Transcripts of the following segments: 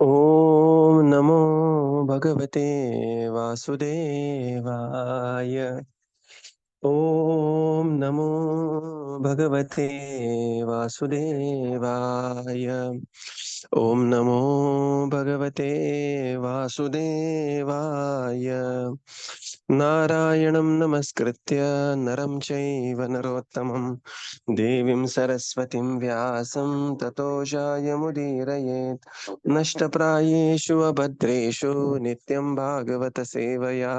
ॐ नमो भगवते वासुदेवाय। ॐ नमो भगवते वासुदेवाय। ॐ नमो भगवते वासुदेवाय। नारायणं नमस्कृत्य नरं चैव नरोत्तमं देवीं सरस्वतीं व्यासं ततो जयमुदीरयेत्। नष्टप्रायेषु अभद्रेषु नित्यं भागवत सेवया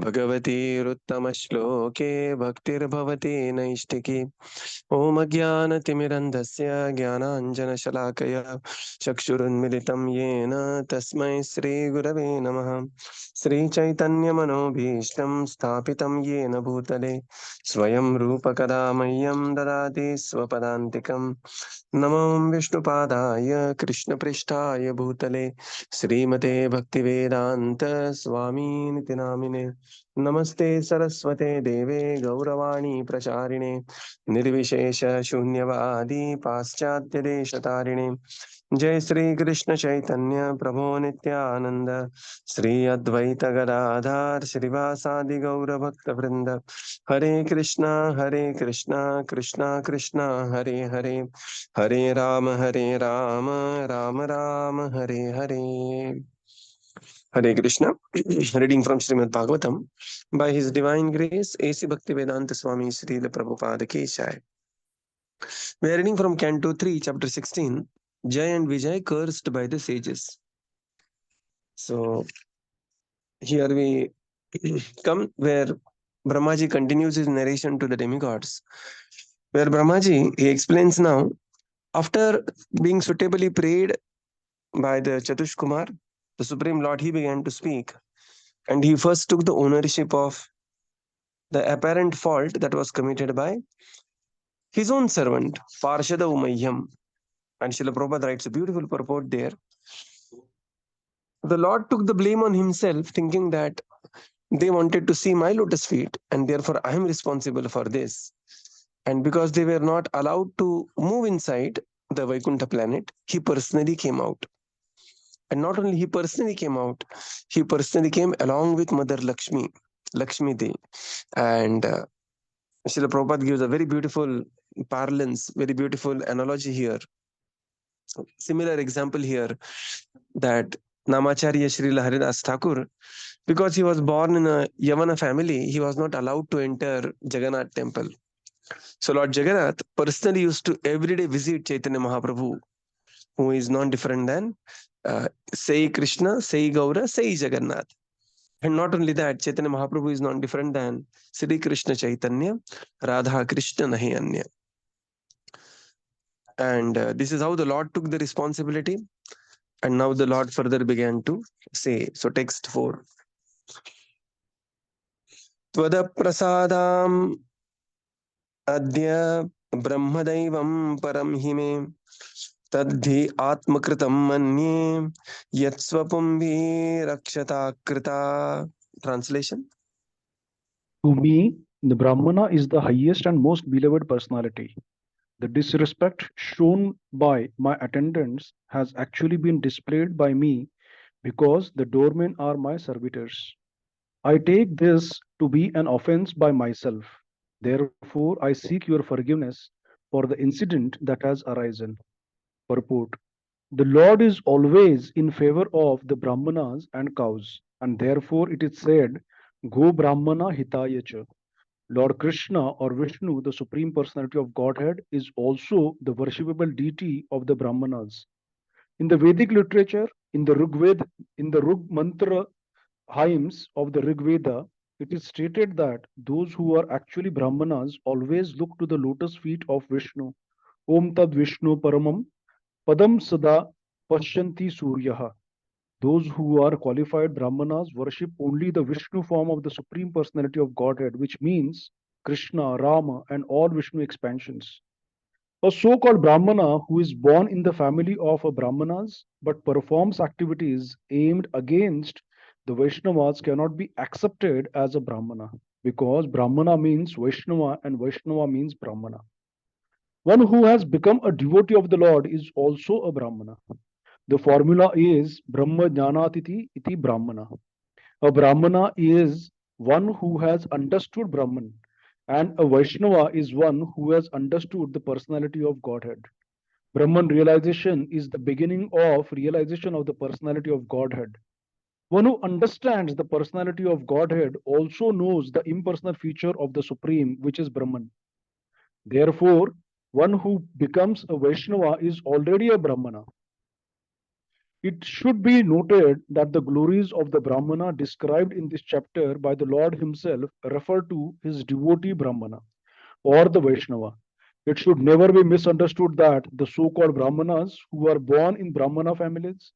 भगवतीरुत्तमश्लोके भक्तिर्भवति नैष्टिकी। ॐ अज्ञानतिमिरन्धस्य ज्ञानाञ्जनशलाकया चक्षुरुन्मिलितं येन तस्मै श्रीगुरवे नमः। श्रीचैतन्यमनोभीष्टं स्थापितं येन भूतले स्वयं रूपकदा मह्यं ददाति स्वपदान्तिकम्। नमो विष्णुपादाय कृष्णपृष्ठाय भूतले श्रीमते भक्तिवेदान्त स्वामीनिति नामिने। नमस्ते सरस्वते देवे गौरवाणी प्रचारिणे निर्विशेष शून्यवादी पाश्चात्यदेशतारिणे। जय श्री कृष्ण चैतन्य प्रभो नित्यानंद श्री अद्वैत गदाधर श्रीवासादि गौर भक्त वृंद। हरे कृष्णा कृष्णा कृष्णा हरे हरे, हरे Ram Ram Ram Hare Hare. Hare Krishna. Reading from Srimad Bhagavatam. By His Divine Grace, A.C. Bhaktivedanta Swami Srila Prabhupada Ki Jai. We are reading from Canto 3, Chapter 16, Jaya and Vijaya cursed by the sages. So, here we come where Brahmaji continues his narration to the demigods. Where Brahmaji, he explains now, after being suitably prayed by the Chatushkumar, the Supreme Lord, he began to speak. And he first took the ownership of the apparent fault that was committed by his own servant, Parshada Umayyam. And Srila Prabhupada writes a beautiful purport there. The Lord took the blame on himself, thinking that they wanted to see my lotus feet, and therefore I am responsible for this. And because they were not allowed to move inside the Vaikuṇṭha planet, he personally came out. And not only he personally came out, he personally came along with Mother Lakshmi, Lakshmi Devi. And Srila Prabhupada gives a very beautiful parlance, very beautiful analogy here. Similar example here, that Namacharya Srila Haridas Thakur, because he was born in a Yavana family, he was not allowed to enter Jagannath temple. So Lord Jagannath personally used to every day visit Chaitanya Mahaprabhu, who is non different than Sei Krishna, Sei Gaura, Sei Jagannath. And not only that, Chaitanya Mahaprabhu is non different than Sri Krishna Chaitanya, Radha Krishna Nahi Anya. And this is how the Lord took the responsibility. And now the Lord further began to say. So, text 4. Tvada prasadam adya brahmadaivam param hime tadhi atmakritam manye yatsvapumbi rakshata krita. Translation. To me, the Brahmana is the highest and most beloved personality. The disrespect shown by my attendants has actually been displayed by me because the doormen are my servitors. I take this to be an offense by myself. Therefore, I seek your forgiveness for the incident that has arisen. Purport. The Lord is always in favor of the Brahmanas and cows, and therefore it is said, Go Brahmana Hitaya cha. Lord Krishna or Vishnu, the Supreme Personality of Godhead, is also the worshipable deity of the Brahmanas. In the Vedic literature, in the Rug Mantra hymns of the Rig Veda, it is stated that those who are actually Brahmanas always look to the lotus feet of Vishnu. Om Tad Vishnu Paramam Padam Sada Pashyanti Suryaha. Those who are qualified Brahmanas worship only the Vishnu form of the Supreme Personality of Godhead, which means Krishna, Rama, and all Vishnu expansions. A so called Brahmana who is born in the family of a Brahmanas but performs activities aimed against the Vaishnavas cannot be accepted as a Brahmana because Brahmana means Vaishnava and Vaishnava means Brahmana. One who has become a devotee of the Lord is also a Brahmana. The formula is Brahma Jnanatiti iti Brahmana. A Brahmana is one who has understood Brahman, and a Vaishnava is one who has understood the personality of Godhead. Brahman realization is the beginning of realization of the personality of Godhead. One who understands the personality of Godhead also knows the impersonal feature of the Supreme, which is Brahman. Therefore, one who becomes a Vaishnava is already a Brahmana. It should be noted that the glories of the Brahmana described in this chapter by the Lord Himself refer to his devotee Brahmana or the Vaishnava. It should never be misunderstood that the so-called Brahmanas who are born in Brahmana families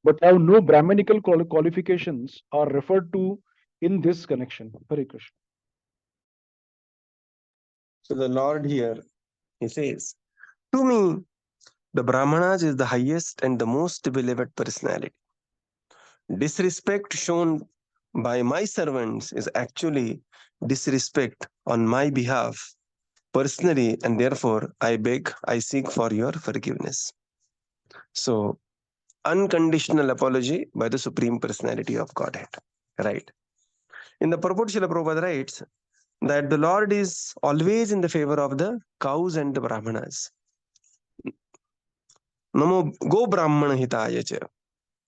but have no Brahmanical qualifications are referred to in this connection. Hare Krishna. So the Lord here, he says, to me, the Brahmanas is the highest and the most beloved personality. Disrespect shown by my servants is actually disrespect on my behalf personally, and therefore I seek for your forgiveness. So, unconditional apology by the Supreme Personality of Godhead. Right. In the purport, Srila Prabhupada writes that the Lord is always in the favor of the cows and the Brahmanas. Namo Go Brahmana Hitaya Cha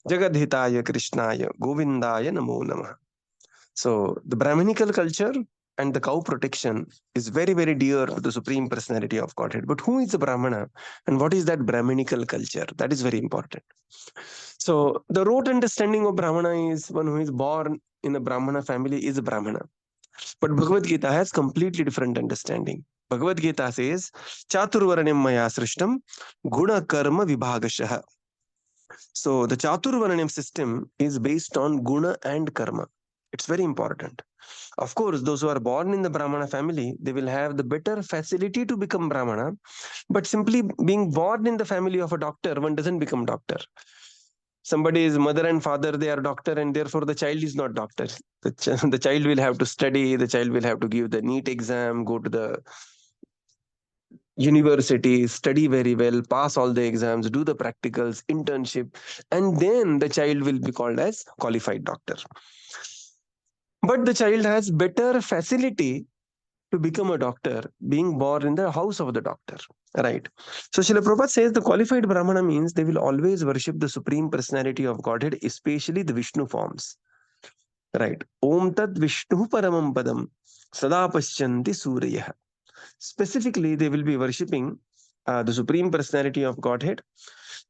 Jagad Hitaya Krishnaya Govindaya Namo Namah. So the Brahminical culture and the cow protection is very, very dear to the Supreme Personality of Godhead. But who is a Brahmana and what is that Brahminical culture? That is very important. So the rote understanding of Brahmana is one who is born in a Brahmana family is a Brahmana. But Bhagavad Gita has completely different understanding. Bhagavad Gita says, Chaturvaranyam maya srishtam guna karma vibhagashaha. So the Chaturvaranyam system is based on guna and karma. It's very important. Of course, those who are born in the Brahmana family, they will have the better facility to become Brahmana. But simply being born in the family of a doctor, one doesn't become doctor. Somebody's mother and father, they are doctor, and therefore the child is not doctor. The child will have to study, the child will have to give the NEET exam, go to the university, study very well, pass all the exams, do the practicals, internship, and then the child will be called as qualified doctor. But the child has better facility to become a doctor being born in the house of the doctor. Right. So Srila Prabhupada says the qualified Brahmana means they will always worship the Supreme Personality of Godhead, especially the Viṣṇu forms. Right. Om Tat Viṣṇu Paramam Padam Sada Paschanti Surya. Specifically, they will be worshipping the Supreme Personality of Godhead.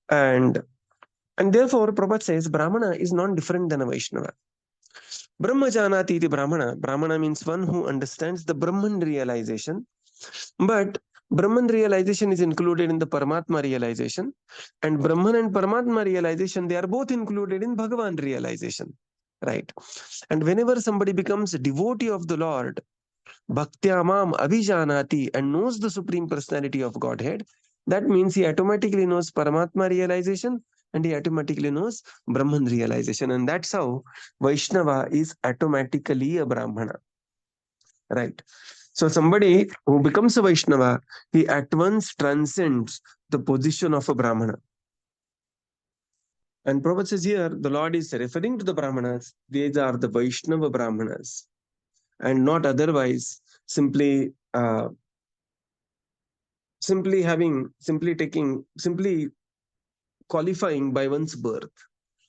And therefore, Prabhupada says Brahmana is not different than a Vaishnava. Brahma Janati iti Brahmana. Brahmana means one who understands the Brahman realization. But Brahman realization is included in the Paramatma realization. And Brahman and Paramatma realization, they are both included in Bhagavan realization. Right. And whenever somebody becomes a devotee of the Lord, Bhaktya Mam Abhijanati, and knows the Supreme Personality of Godhead, that means he automatically knows Paramatma realization and he automatically knows Brahman realization. And that's how Vaishnava is automatically a Brahmana. Right. So somebody who becomes a Vaishnava, he at once transcends the position of a Brahmana. And Prabhupada says here, the Lord is referring to the Brahmanas. These are the Vaishnava Brahmanas, and not otherwise simply qualifying by one's birth.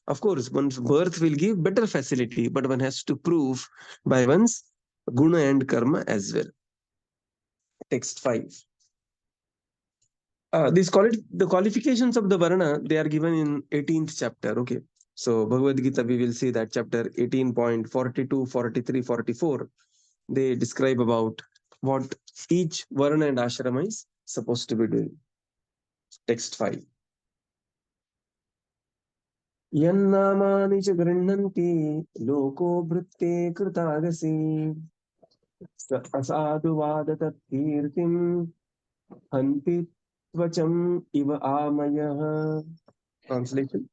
Of course, one's birth will give better facility, but one has to prove by one's guna and karma as well. Text 5. The qualifications of the Varna, they are given in 18th chapter. Okay. So Bhagavad Gita, we will see that chapter 18.42, 43, 44. They describe about what each Varna and Ashrama is supposed to be doing. Text 5. Yannamani cha grihnanti loko bhritte krutagasi asadu vadatat kirtim hanti tvacham iva amayah. Translation.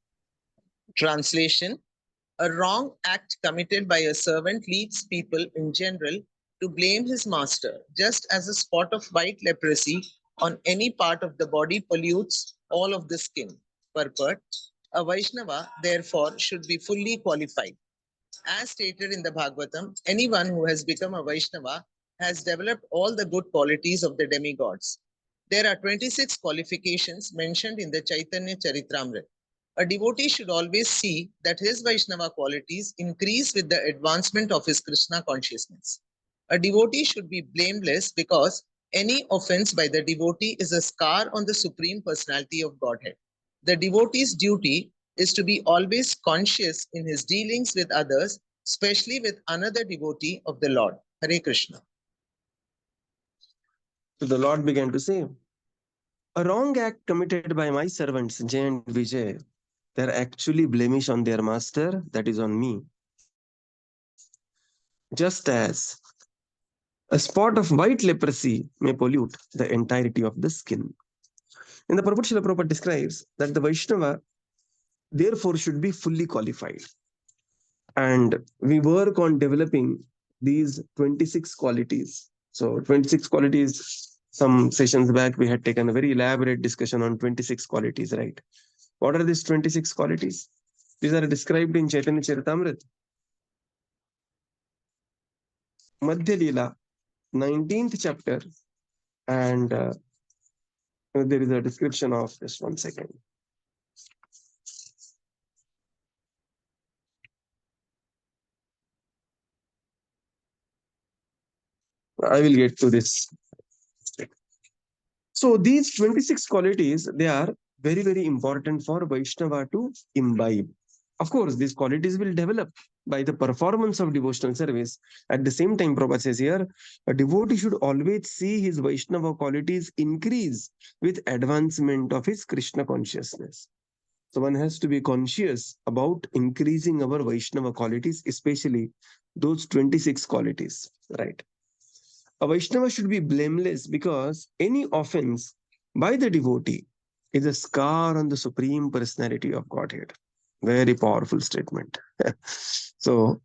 Translation: a wrong act committed by a servant leads people in general to blame his master, just as a spot of white leprosy on any part of the body pollutes all of the skin. Purport: A Vaishnava, therefore, should be fully qualified. As stated in the Bhagavatam, anyone who has become a Vaishnava has developed all the good qualities of the demigods. There are 26 qualifications mentioned in the Chaitanya Charitamrita. A devotee should always see that his Vaishnava qualities increase with the advancement of his Krishna consciousness. A devotee should be blameless because any offense by the devotee is a scar on the Supreme Personality of Godhead. The devotee's duty is to be always conscious in his dealings with others, especially with another devotee of the Lord. Hare Krishna. So the Lord began to say, a wrong act committed by my servants, Jaya and Vijaya, they're actually blemish on their master, that is on me. Just as a spot of white leprosy may pollute the entirety of the skin. And the Prabhupada Srila Prabhupada describes that the Vaishnava therefore should be fully qualified. And we work on developing these 26 qualities. So 26 qualities, some sessions back, we had taken a very elaborate discussion on 26 qualities, right? What are these 26 qualities? These are described in Chaitanya Charitamrita. Madhya Leela, 19th chapter, and there is a description of, just one second. I will get to this. So these 26 qualities, they are very, very important for Vaishnava to imbibe. Of course, these qualities will develop by the performance of devotional service. At the same time, Prabhupada says here, a devotee should always see his Vaishnava qualities increase with advancement of his Krishna consciousness. So one has to be conscious about increasing our Vaishnava qualities, especially those 26 qualities, right? A Vaishnava should be blameless because any offense by the devotee is a scar on the Supreme Personality of Godhead. Very powerful statement. So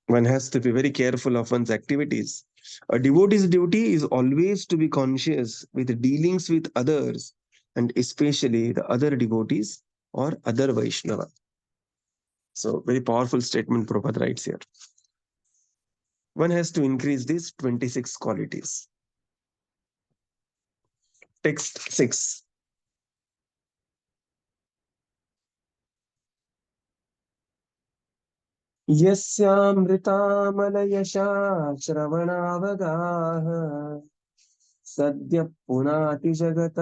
one has to be very careful of one's activities. A devotee's duty is always to be conscious with dealings with others, and especially the other devotees or other Vaishnava. So very powerful statement Prabhupada writes here. One has to increase these 26 qualities. Text 6. यस्यामृतामलयशा श्रवणावगाः सद्य पुनाति जगत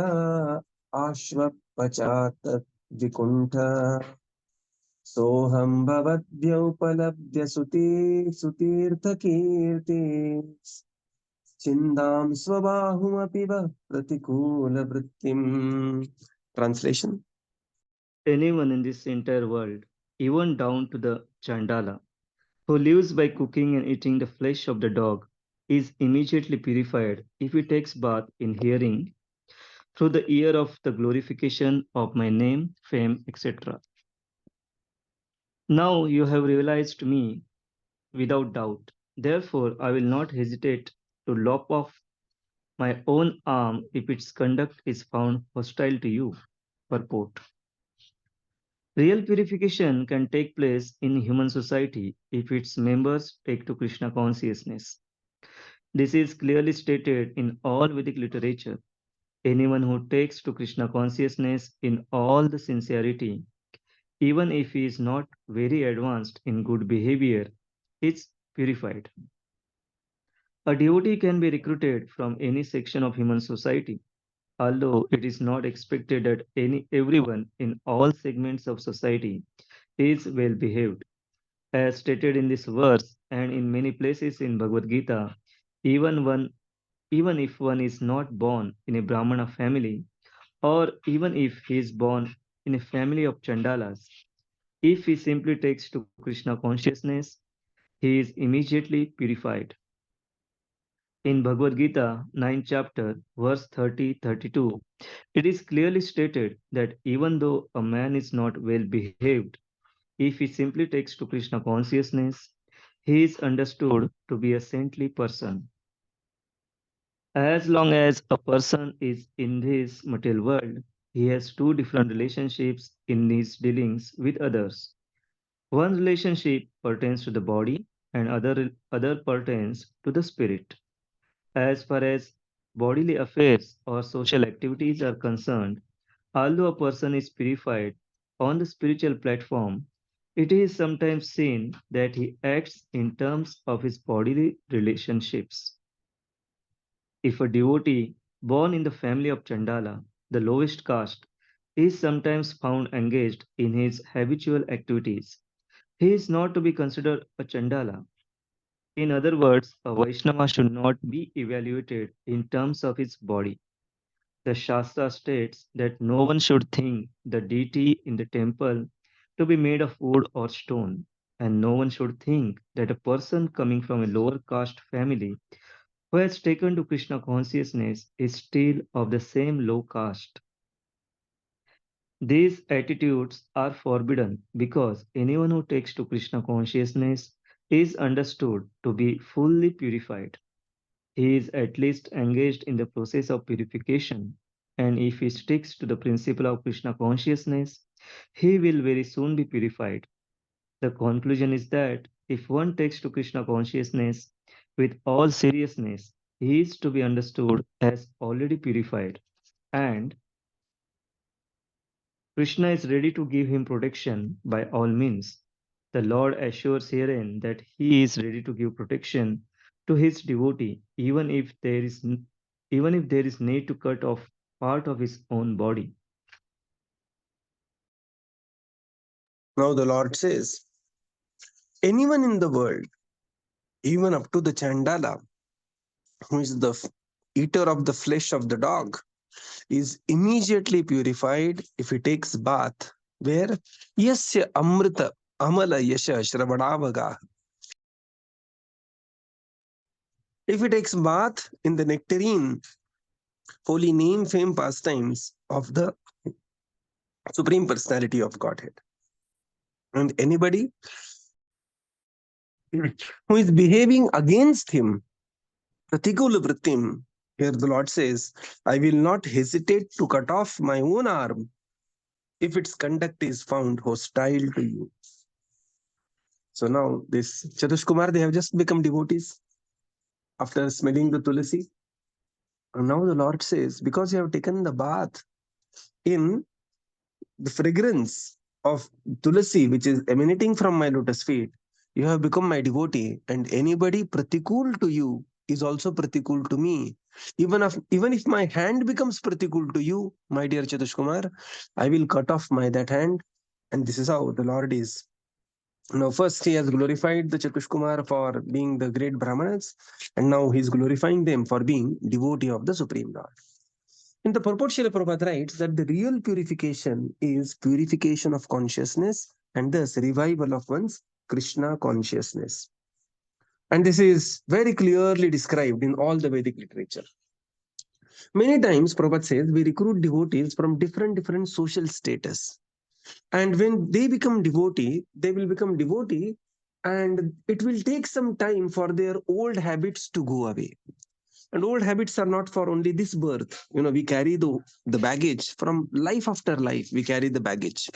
आश्वपचात विकुण्ठ सोऽहं भवद्भ्योपलभ्य सुतीर्थकीर्ति चिन्दां स्वबाहुमपि वः प्रतिकूलवृत्तिम्. Translation. Anyone in this entire world, even down to the Chandala, who lives by cooking and eating the flesh of the dog, is immediately purified if he takes bath in hearing through the ear of the glorification of my name, fame, etc. Now you have realized me without doubt. Therefore, I will not hesitate to lop off my own arm if its conduct is found hostile to you. Purport. Real purification can take place in human society if its members take to Krishna consciousness. This is clearly stated in all Vedic literature. Anyone who takes to Krishna consciousness in all the sincerity, even if he is not very advanced in good behavior, is purified. A devotee can be recruited from any section of human society, although it is not expected that everyone in all segments of society is well behaved. As stated in this verse and in many places in Bhagavad Gita, even if one is not born in a Brahmana family, or even if he is born in a family of Chandalas, if he simply takes to Krishna consciousness, he is immediately purified. In Bhagavad Gita, 9th chapter, verse 30-32, it is clearly stated that even though a man is not well behaved, if he simply takes to Krishna consciousness, he is understood to be a saintly person. As long as a person is in this material world, he has two different relationships in his dealings with others. One relationship pertains to the body and other pertains to the spirit. As far as bodily affairs or social activities are concerned, although a person is purified on the spiritual platform, it is sometimes seen that he acts in terms of his bodily relationships. If a devotee born in the family of Chandala, the lowest caste, is sometimes found engaged in his habitual activities, he is not to be considered a Chandala. In other words, a Vaishnava should not be evaluated in terms of his body. The Shastra states that no one should think the deity in the temple to be made of wood or stone, and no one should think that a person coming from a lower caste family who has taken to Krishna consciousness is still of the same low caste. These attitudes are forbidden because anyone who takes to Krishna consciousness is understood to be fully purified. He is at least engaged in the process of purification, and if he sticks to the principle of Krishna consciousness, he will very soon be purified. The conclusion is that if one takes to Krishna consciousness with all seriousness, he is to be understood as already purified, and Krishna is ready to give him protection by all means. The Lord assures herein that he is ready to give protection to his devotee, even if there is need to cut off part of his own body. Now the Lord says, anyone in the world, even up to the Chandala, who is the eater of the flesh of the dog, is immediately purified if he takes bath where yasya amrita amala yasha shravadavaga. If he takes bath in the nectarine, holy name, fame, pastimes of the Supreme Personality of Godhead. And anybody who is behaving against him, pratikula vrittim, here the Lord says, I will not hesitate to cut off my own arm if its conduct is found hostile to you. So now this Chatushkumar, they have just become devotees after smelling the tulasi. And now the Lord says, because you have taken the bath in the fragrance of tulasi, which is emanating from my lotus feet, you have become my devotee, and anybody pratikul to you is also pratikul to me. Even if my hand becomes pratikul to you, my dear Chatushkumar, I will cut off that hand. And this is how the Lord is. Now, first he has glorified the Chatushkumar for being the great brāhmaṇas, and now he is glorifying them for being devotee of the Supreme Lord. In the purport, Srila Prabhupada writes that the real purification is purification of consciousness and thus revival of one's Krishna consciousness. And this is very clearly described in all the Vedic literature. Many times, Prabhupada says, we recruit devotees from different social status. And when they become devotee, they will become devotee, and it will take some time for their old habits to go away. And old habits are not for only this birth. We carry the baggage from life after life. We carry the baggage.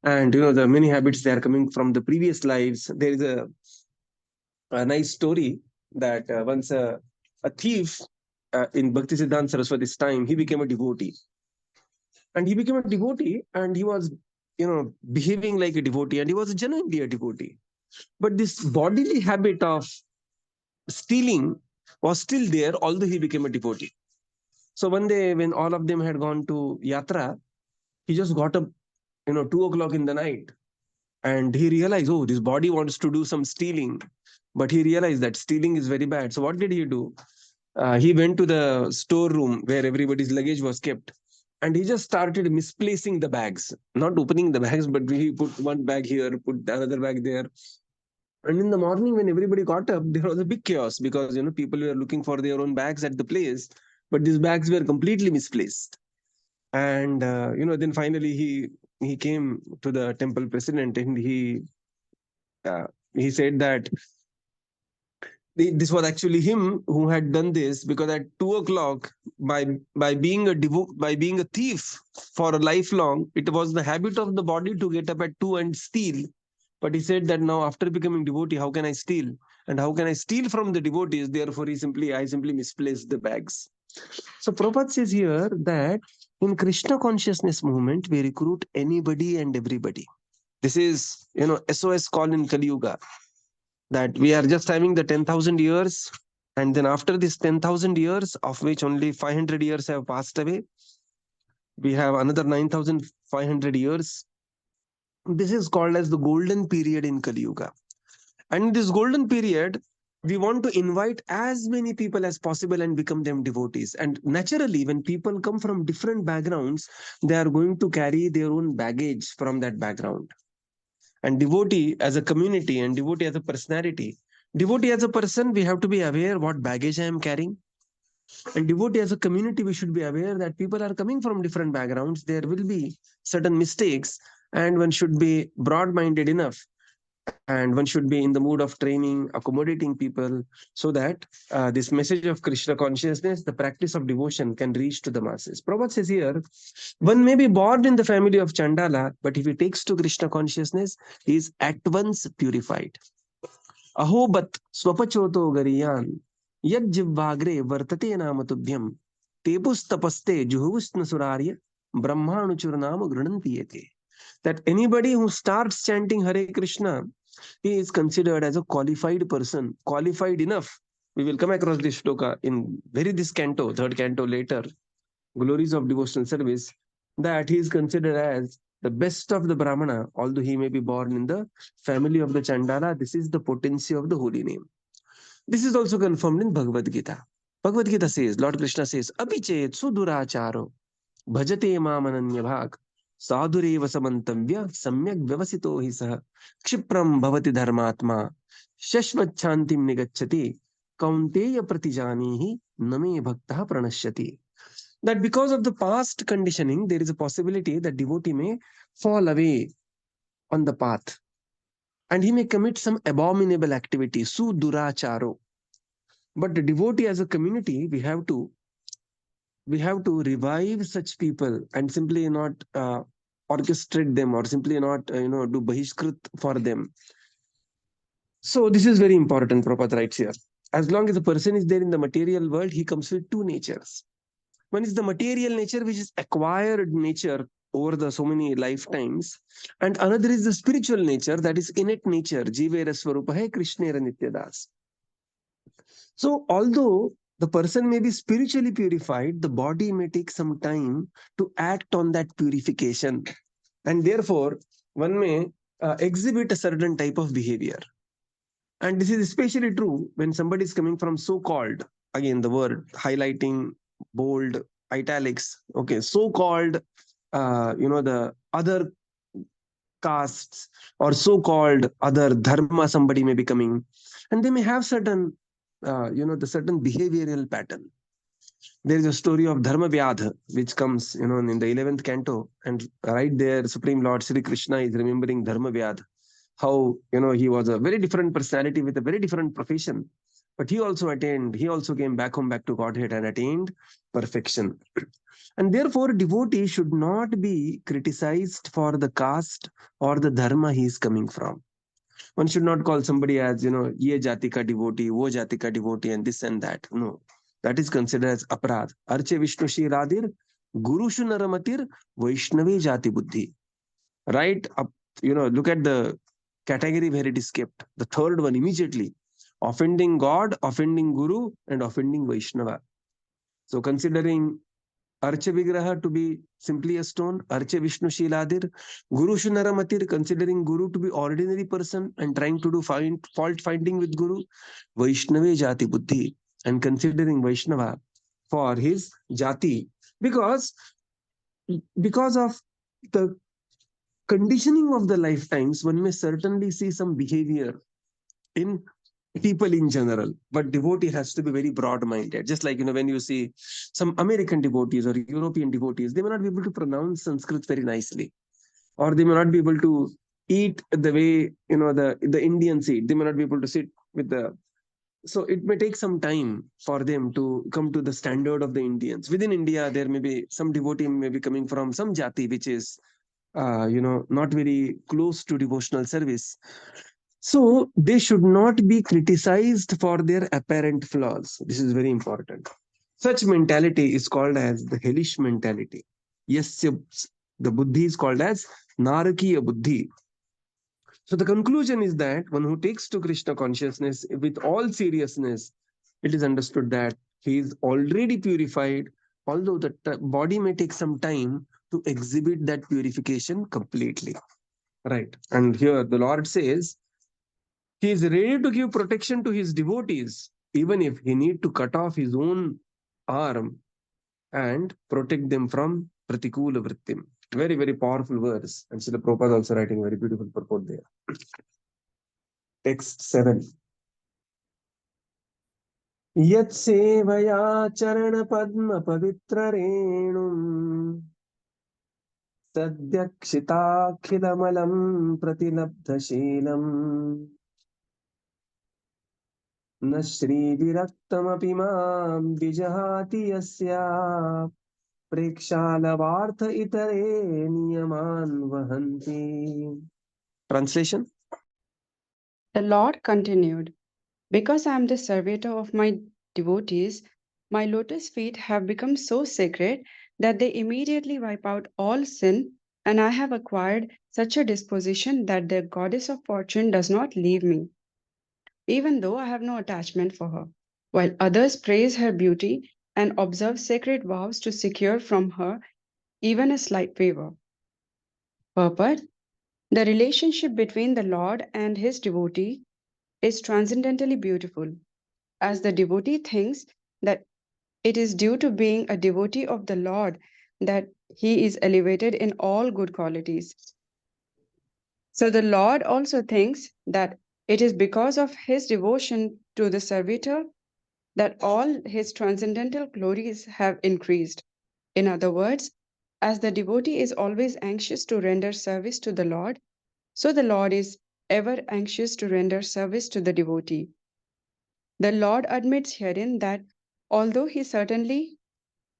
And the many habits, they are coming from the previous lives. There is a nice story that once a thief in Bhaktisiddhanta Saraswati's time, he became a devotee. And he became a devotee, and he was, behaving like a devotee, and he was genuinely a devotee. But this bodily habit of stealing was still there, although he became a devotee. So one day, when all of them had gone to yatra, he just got up, 2 o'clock in the night, and he realized, oh, this body wants to do some stealing. But he realized that stealing is very bad. So what did he do? He went to the storeroom where everybody's luggage was kept, and he just started misplacing the bags, not opening the bags, but he put one bag here, put another bag there. And in the morning, when everybody got up, there was a big chaos because people were looking for their own bags at the place, but these bags were completely misplaced. And then finally he came to the temple president, and he said that this was actually him who had done this, because at 2 o'clock, by being a thief for a lifelong, it was the habit of the body to get up at 2 and steal. But he said that now after becoming devotee, how can I steal? And how can I steal from the devotees? Therefore, I simply misplaced the bags. So Prabhupada says here that in Krishna consciousness movement, we recruit anybody and everybody. This is, SOS call in Kali Yuga, that we are just having the 10,000 years. And then after this 10,000 years, of which only 500 years have passed away, we have another 9,500 years. This is called as the golden period in Kali Yuga. And in this golden period, we want to invite as many people as possible and become them devotees. And naturally, when people come from different backgrounds, they are going to carry their own baggage from that background. And devotee as a community and devotee as a personality, devotee as a person, we have to be aware what baggage I am carrying. And devotee as a community, we should be aware that people are coming from different backgrounds. There will be certain mistakes, and one should be broad-minded enough, and one should be in the mood of training, accommodating people, so that this message of Krishna consciousness, the practice of devotion, can reach to the masses. Prabhupada says here, one may be born in the family of Chandala, but if he takes to Krishna consciousness, he is at once purified. Ahobat swapachoto gariyan yad jivvagre vartate namatubhyam tepus tapaste juhuvusna surarya brahmanuchurnama grunantiyate. That anybody who starts chanting Hare Krishna, he is considered as a qualified person, qualified enough. We will come across this shloka in this canto, third canto later, Glories of Devotional Service, that he is considered as the best of the Brahmana, although he may be born in the family of the Chandala. This is the potency of the holy name. This is also confirmed in Bhagavad Gita. Bhagavad Gita says, Lord Krishna says, Abhichet suduracharo bhajate mamananya bhag साधुरेव समन्तव्य सम्यक व्यवसितो हि सह क्षिप्रम भवति धर्मात्मा शश्वच्छान्तिं निगच्छति कौन्तेय प्रतिजानीहि न मे भक्तः प्रणश्यति. That because of the past conditioning, there is a possibility that devotee may fall away on the path and he may commit some abominable activity, suduracharo. But the devotee as a community, we have to revive such people and simply not orchestrate them, or simply not do bahishkrit for them. So this is very important. Prabhupada writes here, as long as a person is there in the material world, he comes with two natures. One is the material nature, which is acquired nature over the so many lifetimes, and another is the spiritual nature, that is innate nature, jivera swarupahe krishnera nityadas. So although the person may be spiritually purified, the body may take some time to act on that purification. And therefore, one may exhibit a certain type of behavior. And this is especially true when somebody is coming from so-called, again the word highlighting, bold, italics, okay, so-called, the other castes or so-called other dharma, somebody may be coming, and they may have certain the certain behavioral pattern. There is a story of Dharma Vyadha, which comes, in the 11th canto, and right there, Supreme Lord Sri Krishna is remembering Dharma Vyadha, how, he was a very different personality with a very different profession, but he also came back home, back to Godhead, and attained perfection. And therefore, devotee should not be criticized for the caste or the dharma he is coming from. One should not call somebody as, ye jati ka devotee, wo jati ka devotee, and this and that. No, that is considered as aparad. Arche Viṣṇu Shiradir, Gurushu Naramatir, Vaishnave jati buddhi. Right up, look at the category where it is kept. The third one immediately. Offending God, offending Guru, and offending Vaishnava. So considering Archa Vigraha to be simply a stone, Archa Viṣṇu Shiladir, Guru Shunaramatir, considering Guru to be ordinary person and trying to do fault finding with Guru, Vaishnave Jati Buddhi, and considering Vaishnava for his Jati, because of the conditioning of the lifetimes, one may certainly see some behavior in people in general, but devotee has to be very broad-minded. Just like, when you see some American devotees or European devotees, they may not be able to pronounce Sanskrit very nicely, or they may not be able to eat the way, the Indians eat. They may not be able to sit with the So it may take some time for them to come to the standard of the Indians. Within India, there may be some devotee may be coming from some jati which is, not very close to devotional service. So they should not be criticized for their apparent flaws. This is very important. Such mentality is called as the hellish mentality. Yes, the buddhi is called as narakiya buddhi. So the conclusion is that one who takes to Krishna consciousness with all seriousness, it is understood that he is already purified, although the body may take some time to exhibit that purification completely. Right. And here the Lord says he is ready to give protection to his devotees, even if he need to cut off his own arm and protect them from pratikula vrittim. Very, very powerful verse. And so the Prabhupada also writing very beautiful purport there. Text 7. यत्सेवया चरणपद्मपवित्ररेणुम् सद्यक्षिताखिलमलं प्रतिलब्धशीलम् न श्रीविरक्तमपि मां विजहाति यस्या प्रेक्षालवार्थ इतरे नियमान् वहन्ति. Translation. The Lord continued, "Because I am the servitor of my devotees, my lotus feet have become so sacred that they immediately wipe out all sin, and I have acquired such a disposition that the goddess of fortune does not leave me, even though I have no attachment for her. While others praise her beauty and observe sacred vows to secure from her even a slight favor." Purport: the relationship between the Lord and his devotee is transcendently beautiful, as the devotee thinks that it is due to being a devotee of the Lord that he is elevated in all good qualities. So the Lord also thinks that it is because of his devotion to the servitor that all his transcendental glories have increased. In other words, as the devotee is always anxious to render service to the Lord, so the Lord is ever anxious to render service to the devotee. The Lord admits herein that although he certainly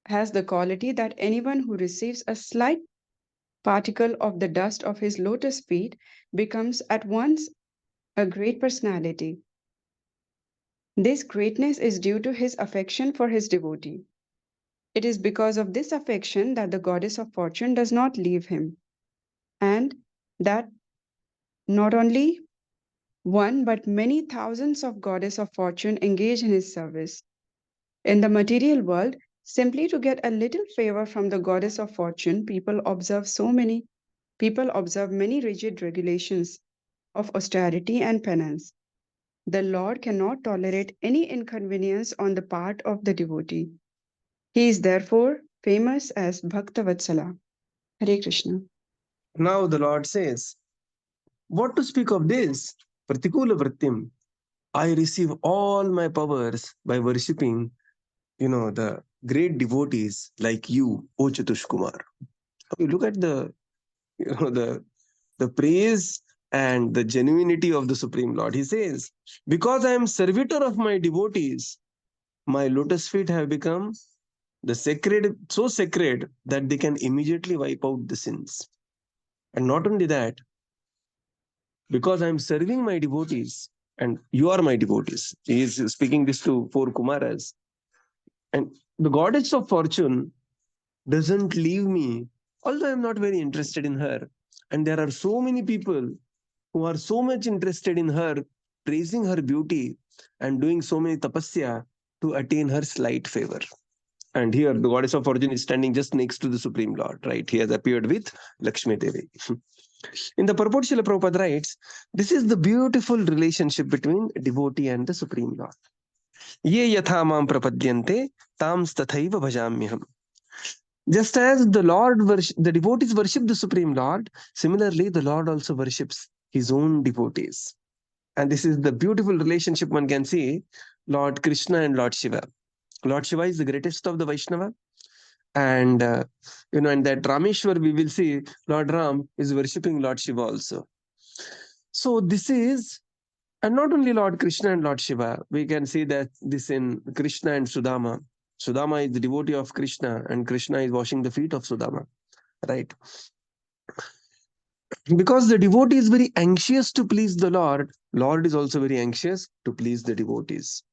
has the quality that anyone who receives a slight particle of the dust of his lotus feet becomes at once a great personality, this greatness is due to his affection for his devotee. It is because of this affection that the goddess of fortune does not leave him, and that not only one but many thousands of goddess of fortune engage in his service. In the material world, simply to get a little favor from the goddess of fortune, people observe many rigid regulations of austerity and penance. The Lord cannot tolerate any inconvenience on the part of the devotee. He is therefore famous as Bhakta Vatsala. Hare Krishna. Now the Lord says, what to speak of this? Pratikula vrittim. I receive all my powers by worshipping, the great devotees like you, O Chatushkumar. You look at the, the praise and the genuinity of the Supreme Lord. He says, because I am servitor of my devotees, my lotus feet have become so sacred that they can immediately wipe out the sins. And not only that, because I am serving my devotees, and you are my devotees. He is speaking this to 4 Kumaras. And the goddess of fortune doesn't leave me, although I'm not very interested in her. And there are so many people who are so much interested in her, praising her beauty and doing so many tapasya to attain her slight favor. And here the goddess of fortune is standing just next to the Supreme Lord, right? He has appeared with Lakshmi Devi. In the purport, Srila Prabhupada writes, this is the beautiful relationship between devotee and the Supreme Lord. Ye yatha mam prapadyante tam tathaiva bhajamyaham. Just as the devotees worship the Supreme Lord, similarly, the Lord also worships his own devotees. And this is the beautiful relationship one can see, Lord Krishna and Lord Shiva. Lord Shiva is the greatest of the Vaishnava. And, in that Rameshwar, we will see Lord Ram is worshipping Lord Shiva also. So this is And not only Lord Krishna and Lord Shiva, we can see that this in Krishna and Sudama. Sudama is the devotee of Krishna, and Krishna is washing the feet of Sudama, right? Because the devotee is very anxious to please the Lord, Lord is also very anxious to please the devotees.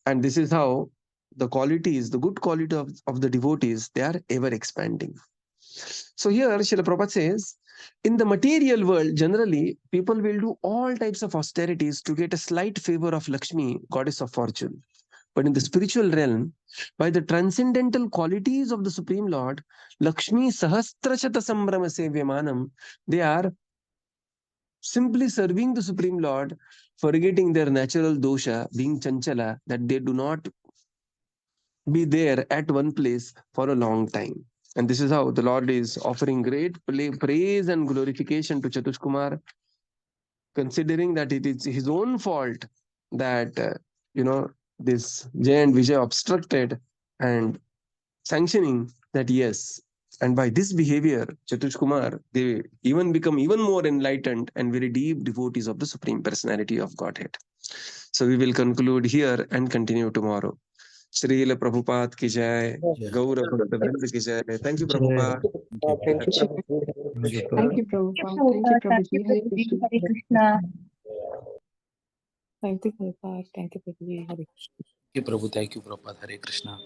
And this is how the qualities, the good quality of the devotees, they are ever expanding. So here Srila Prabhupada says, in the material world, generally, people will do all types of austerities to get a slight favor of Lakshmi, goddess of fortune. But in the spiritual realm, by the transcendental qualities of the Supreme Lord, Lakshmi Sahasrashata Sambrama Sevyamanam, they are simply serving the Supreme Lord, forgetting their natural dosha, being chanchala, that they do not be there at one place for a long time. And this is how the Lord is offering great praise and glorification to Chatushkumar, considering that it is his own fault that, this Jaya and Vijaya obstructed and sanctioning that, yes. And by this behavior, Chatushkumar, they even become even more enlightened and very deep devotees of the Supreme Personality of Godhead. So we will conclude here and continue tomorrow. Srila Prabhupada ki jai, Gaura Bhakta Vrinda ki jai. Thank you, Prabhupada. Thank you. Thank you, Prabhupada. Thank you, Prabhuji. Hare Krishna. Hare Krishna. Thank you, Prabhupada. Thank you, Prabhuji. Hare Krishna. Thank you, Prabhu. Thank you, Prabhupada. Hare Krishna.